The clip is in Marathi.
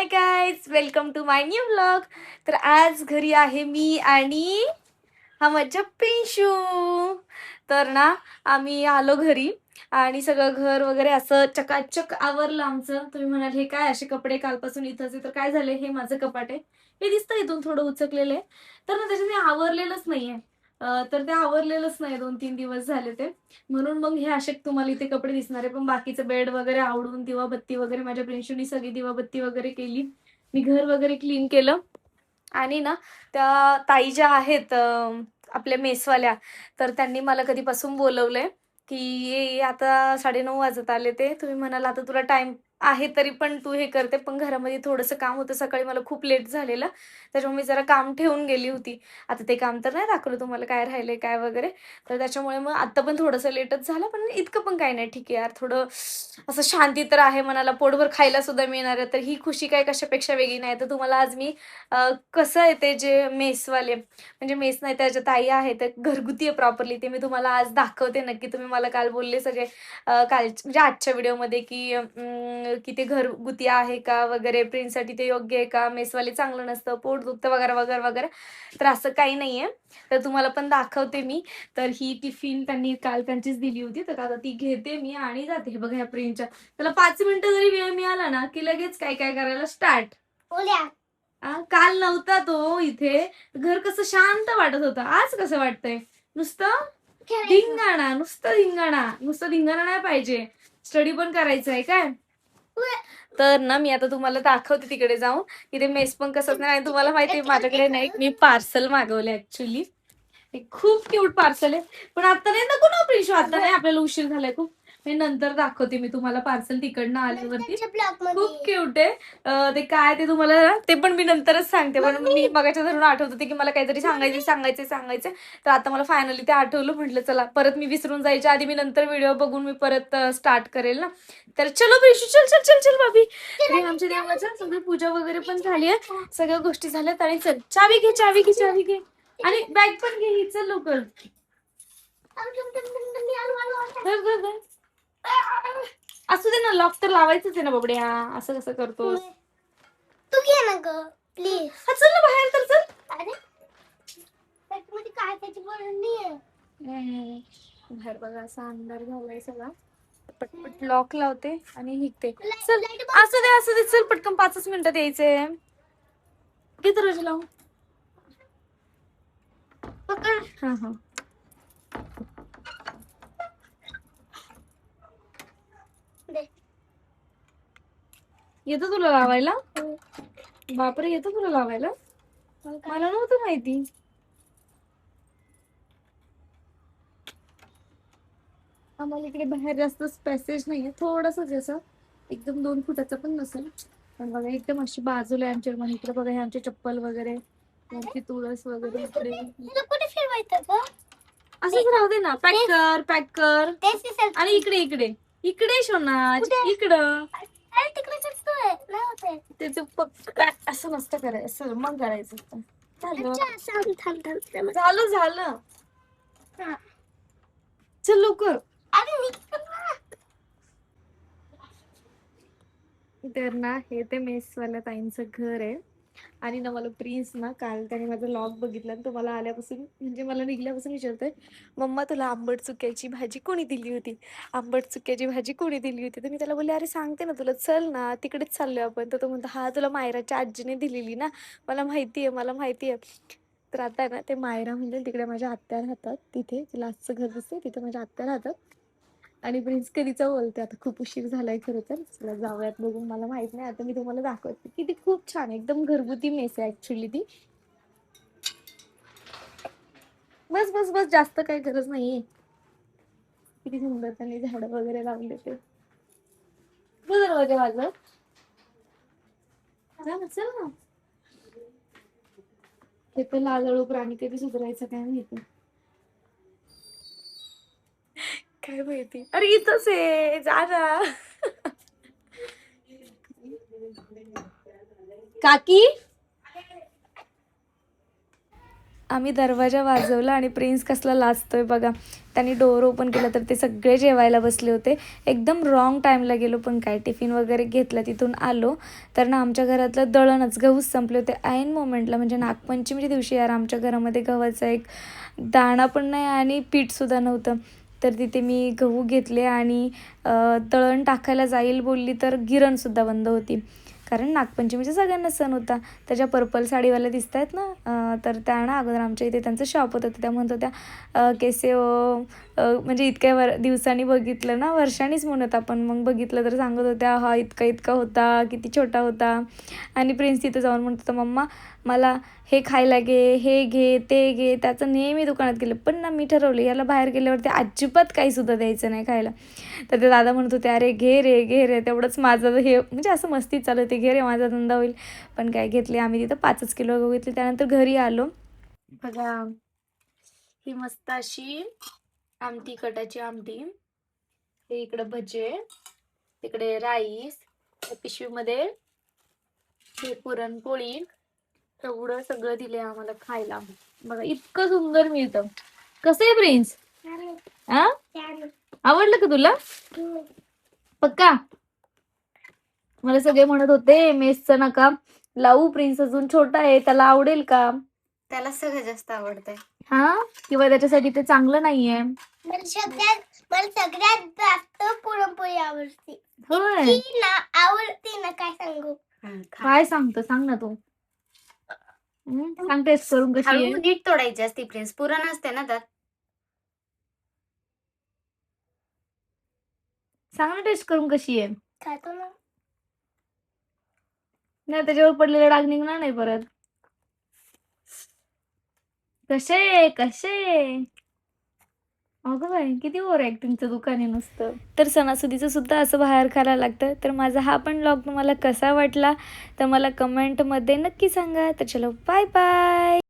High guys, welcome to my new vlog. तर आज घरी आहे मी आणि हा माझा पिंशू. तर ना आम्ही आलो घरी आणि सगळं घर वगैरे असं चकाचक आवरलं आमचं. तुम्ही म्हणाल हे काय असे कपडे कालपासून इथंच आहे, तर काय झाले, हे माझं कपाट आहे. हे दिसतं इथून थोडं उचकलेलं आहे, तर ना त्याच्यात मी आवरलेलंच नाहीये. तर ते आवरलेलंच नाही, 2-3 दिवस झाले ते. म्हणून मग हे असे तुम्हाला इथे कपडे दिसणार आहे. पण बाकीचं बेड वगैरे आवडून दिवाबत्ती वगैरे माझ्या प्रिन्शूनी सगळी दिवाबत्ती वगैरे केली. मी घर वगैरे क्लीन केलं. आणि ना त्या ताई ज्या आहेत आपल्या मेसवाल्या, तर त्यांनी मला कधीपासून बोलवलंय की ये आता 9:30 वाजत आले. ते तुम्ही म्हणाल आता तुला टाइम आहे तरी पण तू हे करते, पण घरामध्ये थोडंसं काम होतं. सकाळी मला खूप लेट झालेलं, त्याच्यामुळे मी जरा काम ठेवून गेली होती. आता ते काम तर नाही दाखवलं तुम्हाला काय राहिलंय काय वगैरे, तर त्याच्यामुळे मग आत्ता पण थोडंसं लेटच झालं. पण इतकं पण काही नाही, ठीक आहे यार. थोडं असं शांती तर आहे मनाला, पोटभर खायला सुद्धा मिळणार आहे, तर ही खुशी काय कशापेक्षा वेगळी नाही. तर तुम्हाला आज मी कसं आहे ते जे मेसवाले, म्हणजे मेस नाही त्याच्या ताई आहे, तर घरगुती आहे प्रॉपरली, ते मी तुम्हाला आज दाखवते नक्की. तुम्ही मला काल बोलले सगळे काल म्हणजे आजच्या व्हिडिओमध्ये की ते घरगुती आहे का वगैरे, प्रिन्ससाठी ते योग्य आहे का, मेसवाले चांगलं नसतं, पोट दुखतं वगैरे वगैरे वगैरे. तर असं काही नाहीये, तर तुम्हाला पण दाखवते मी. तर ही टिफिन त्यांनी काल त्यांचीच दिली होती, तर आता ती घेते मी आणि जाते. हे बघा ह्या प्रिन्सच्या, त्याला 5 मिनिटं जरी वेळ मिळाला ना की लगेच काय काय करायला स्टार्ट. काल नव्हता तो इथे, घर कसं शांत वाटत होतं. आज कसं वाटतंय, नुसतं धिंगाणा, नुसतं धिंगाणा. नुसतं धिंगाणा नाही पाहिजे, स्टडी पण करायचं आहे काय. तर ना मी आता तुम्हाला दाखवते तिकडे जाऊन, तिथे मेस पण कसंच नाही. आणि तुम्हाला माहिती माझ्याकडे नाही, मी पार्सल मागवले ऍक्च्युली. खूप क्यूट पार्सल आहे, पण आता नाही, नको ना प्रिशू, आता नाही, आपल्याला उशीर झालाय खूप. मी नंतर दाखवते मी तुम्हाला पार्सल तिकडनं आल्यावरती. खूप क्यूट आहे. ते काय ते तुम्हाला ना, ते पण मी नंतरच सांगते. पण मी मगाच्या धरून आठवत होते की मला काहीतरी सांगायचं. तर आता मला फायनली ते आठवलं. म्हटलं चला, परत मी विसरून जायच्या आधी मी नंतर व्हिडिओ बघून मी परत स्टार्ट करेल ना. तर चलो प्रिशू, चल चल चल चल भाभी. तरी आमच्या देवाच्या सगळी पूजा वगैरे पण झाली आहे, सगळ्या गोष्टी झाल्यात. आणि चल, चावी घे चावी घे चावी घे, आणि बॅग पण घे ही. चल लवकर. असू दे ना, लॉक तर लावायचंच आहे ना बाबड्या, असं कसं करतो. तू घे ना ग प्लीज. चल ना बाहेर तर चल. अरे त्याच्यामध्ये काय त्याची गरज नाहीये. बाहेर बघा असा अंधार झालाय सगळा. पटपट लॉक लावते आणि निघते. चल, लाईट बंद असू दे चल, पटकन 5 मिनिटात यायचंय. किती रोज लावू. पकड. हा हा, दे. येतं तुला लावायला. बापरे, येतं तुला लावायला. मला नव्हतं माहिती. आम्हाला इकडे बाहेर जास्त पॅसेज नाहीये, थोडस जसं एकदम 2 फुटाचं पण नसेल. पण बघा एकदम अशी बाजूला आहे आमच्या. मग इकडे बघा हे आमचे चप्पल वगैरे, आमची तुळस वगैरे इकडे. तुला कुठे फिरवायचं ग? असंच राहू दे ना. पॅक कर पॅक कर. तेच दिसेल. आणि इकडे इकडे इकडे शोनाज, कुठे? इकडं. अरे तिकडे करतोय नाही होते. त्याच असं नसतं करायचं, असं मग करायचं. झालं अच्छा थांब. झालं. हा. चल लवकर. अरे निघ ना. तर ना हे ते मेसवाल्या ताईंचं घर आहे. आणि ना मला प्रिन्स ना काल त्याने माझा लॉग बघितला, आणि तो मला आल्यापासून म्हणजे मला निघल्यापासून विचारतोय, मम्मा तुला आंबट चुक्याची भाजी कोणी दिली होती, आंबट चुक्याची भाजी कोणी दिली होती. तर मी त्याला बोलले, अरे सांगते ना तुला, चल ना तिकडेच चाललोय आपण. तर तो म्हणतो, हा तुला मायराच्या आजीने दिलेली ना, मला माहिती आहे. तर आता ना ते मायरा म्हणजे तिकडे माझ्या आत्या राहतात, तिथे तिला आजचं घर दिसते, तिथे माझ्या आत्या राहतात. आणि प्रिन्स कधीचा बोलते, आता खूप उशीर झालाय खरं तर, चला जाऊयात बघून. मला माहित नाही, आता मी तुम्हाला दाखवते की ती खूप छान, एकदम घरगुती मेस आहे ऍक्च्युली ती. बस बस बस, जास्त काही गरज नाहीये. किती सुंदर त्यांनी झाडं वगैरे लावले ते. दरवाजा वाजव. चल ना. ते पण लाजळू प्राणी कधी सुधारायचं काय माहिती. काय माहिती. अरे इथंच आहे, जा ना. काकी आम्ही दरवाजा वाजवला आणि प्रिन्स कसला लाजतोय बघा. त्यांनी डोअर ओपन केलं तर ते सगळे जेवायला बसले होते. एकदम रॉंग टाईमला गेलो, पण काय टिफिन वगैरे घेतला, तिथून आलो तर ना आमच्या घरातलं दळणच, गहूच संपले होते ऐन मोमेंटला. म्हणजे नागपंचमीच्या दिवशी यार आमच्या घरामध्ये गव्हाचा एक दाणा पण नाही आणि पीठसुद्धा नव्हतं. तर तिथे मी गहू घेतले आणि दळण टाकायला जाईल बोलली तर गिरणसुद्धा बंद होती, कारण नागपंचमीचा सगळ्यांना सण होता. त्याच्या पर्पल साडीवाल्या दिसत आहेत ना, तर त्या ना अगोदर आमच्या इथे त्यांचं शॉप होतं. तर त्या म्हणत होत्या केसे म्हणजे इतक्या दिवसांनी बघितलं ना, वर्षांनीच म्हणत आपण, मग बघितलं तर सांगत होत्या हा इतका इतका होता, किती छोटा होता. आणि प्रिन्स तिथं जाऊन म्हणत होता मम्मा मला हे खायला घे, हे घे, ते घे. त्याचं नेहमी दुकानात गेलं, पण ना मी ठरवलं याला बाहेर गेल्यावरती अजिबात काहीसुद्धा द्यायचं नाही खायला. तर ते दादा म्हणत होते अरे घे रे, तेवढंच माझं हे, म्हणजे असं मस्ती चालू होती, घे रे माझा धंदा होईल. पण काय घेतले आम्ही तिथं 5 किलो गहू घेतले. त्यानंतर घरी आलो बघा, ही मस्त अशी आमटी, कटाची आमटी, हे इकडं भजे, तिकडे राईस, पिशवीमध्ये हे पुरणपोळी, एवढं सगळं दिले आम्हाला खायला. बघा इतकं सुंदर मिळतं. कसं आहे प्रिन्स? आ आवडलं का तुला? पक्का? मला सगळे म्हणत होते मेसचं नका लावू, प्रिन्स अजून छोटा आहे, त्याला आवडेल का? त्याला सगळं जास्त आवडतंय. हा, किंवा त्याच्यासाठी ते चांगलं नाहीये. मला सगळ्यात जास्त पुरणपोळी आवडते. होय, ती ना आवडते ना, काय सांगू. काय सांगतो, सांग ना तू. सांग टेस्ट करून कशी आहे. हळू नीट तोडायची असते प्रिन्स, पुरण असते ना त्यात. सांग ना टेस्ट करून कशी आहे. खातो ना. नाही त्याच्यावर पडलेला डाग निघणार नाही परत. कसे अगं बाई किती ओव्हर ऍक्टिंगचं दुकान आहे नुसतं. तर सणासुदीचं सुद्धा असं बाहेर खायला लागतं. तर माझा हा पण व्लॉग तुम्हाला कसा वाटला तर मला कमेंटमध्ये नक्की सांगा. तर चलो बाय बाय.